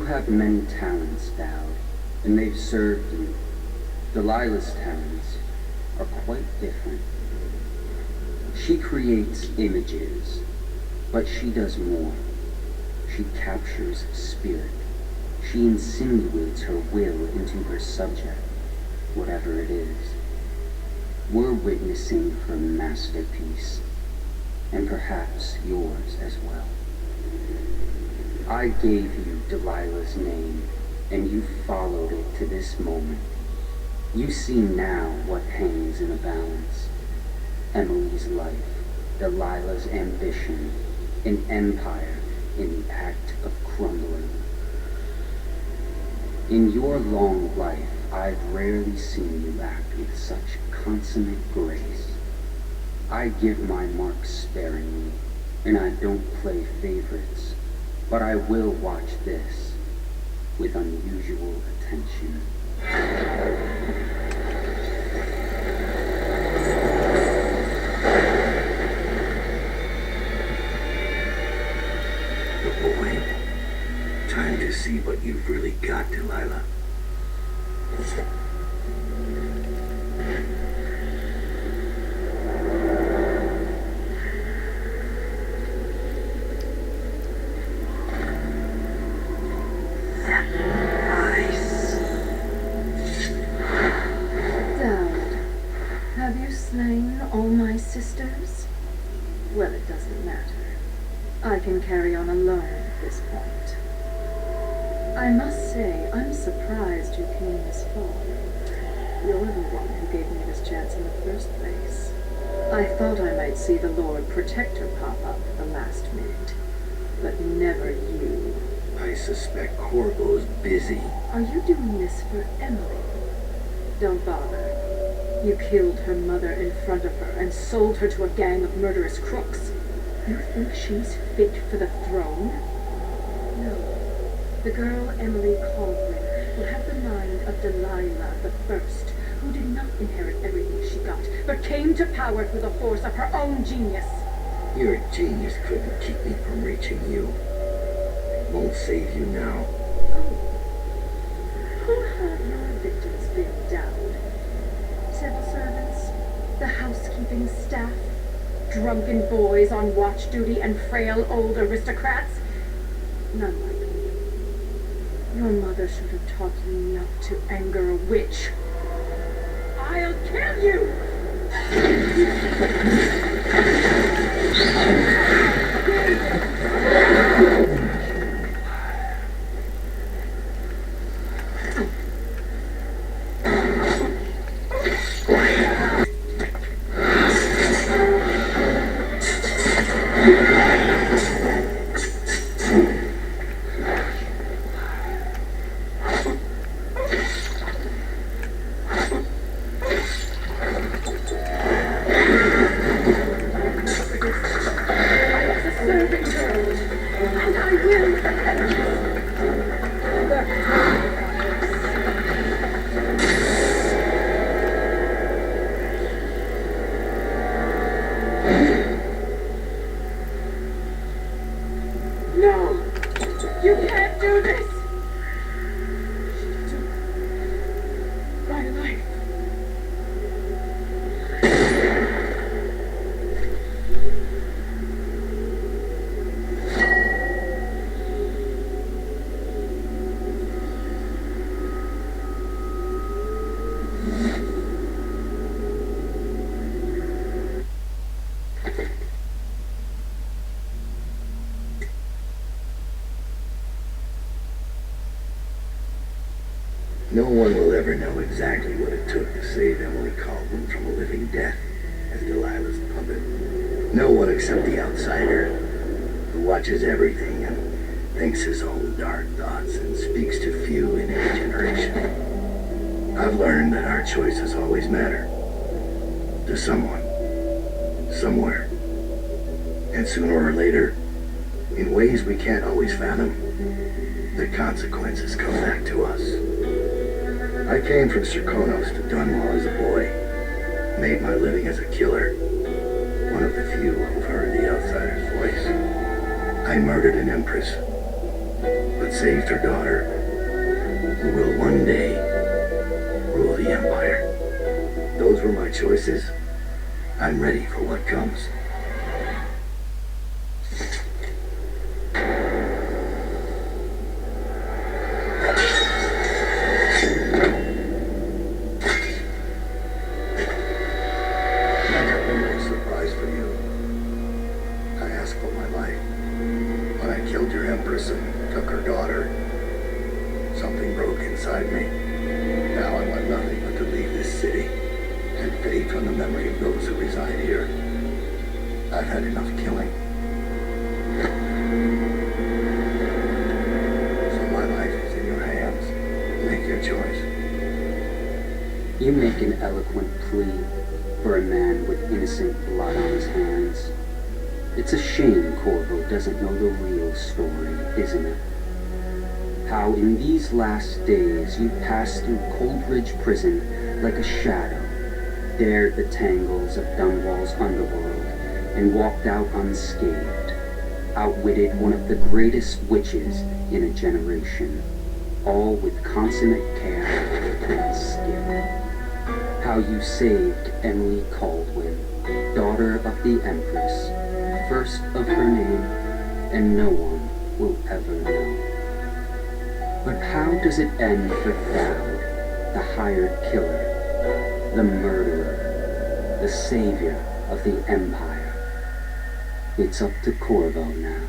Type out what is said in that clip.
You have many talents, Dowd, and they've served you. Delilah's talents are quite different. She creates images, but she does more. She captures spirit. She insinuates her will into her subject, whatever it is. We're witnessing her masterpiece, and perhaps yours as well. I gave you Delilah's name, and you followed it to this moment. You see now what hangs in a balance. Emily's life, Delilah's ambition, an empire in the act of crumbling. In your long life, I've rarely seen you act with such consummate grace. I give my marks sparingly, and I don't play favorites, but I will watch this with unusual attention. Boy, time to see what you've really got, Delilah. Slain all my sisters? Well, it doesn't matter. I can carry on alone at this point. I must say, I'm surprised you came this far. You're the one who gave me this chance in the first place. I thought I might see the Lord Protector pop up at the last minute, but never you. I suspect Corvo's busy. Are you doing this for Emily? Don't bother. You killed her mother in front of her and sold her to a gang of murderous crooks. You think she's fit for the throne? No. The girl Emily Caldwell will have the mind of Delilah the First, who did not inherit everything she got, but came to power through the force of her own genius. Your genius couldn't keep me from reaching you. It won't save you now. Oh. Who have your victims been, Dowd? Civil servants, the housekeeping staff, drunken boys on watch duty, and frail old aristocrats? None like me. Your mother should have taught you not to anger a witch. I'll kill you! No one will ever know exactly what it took to save Emily Caldwell from a living death as Delilah's puppet. No one except the outsider, who watches everything and thinks his own dark thoughts and speaks to few in any generation. I've learned that our choices always matter. To someone. Somewhere. And sooner or later, in ways we can't always fathom, the consequences come back to us. I came from Serkonos to Dunwall as a boy, made my living as a killer, one of the few who've heard the outsider's voice. I murdered an empress, but saved her daughter, who will one day rule the Empire. Those were my choices. I'm ready for what comes. I got one more surprise for you. I asked for my life. When I killed your Empress and took her daughter, something broke inside me. Now I want nothing but to leave this city and fade from the memory of those who reside here. I've had enough killing. So my life is in your hands. Make your choice. You make an eloquent plea for a man with innocent blood on his hands. It's a shame Corvo doesn't know the real story, isn't it? How in these last days you passed through Coldridge Prison like a shadow, dared the tangles of Dunwall's underworld, and walked out unscathed, outwitted one of the greatest witches in a generation, all with consummate care and skill. How you saved Emily Caldwin, daughter of the Empress, first of her name, and no one will ever know. But how does it end for Dowd, the hired killer, the murderer, the savior of the Empire? It's up to Corvo now.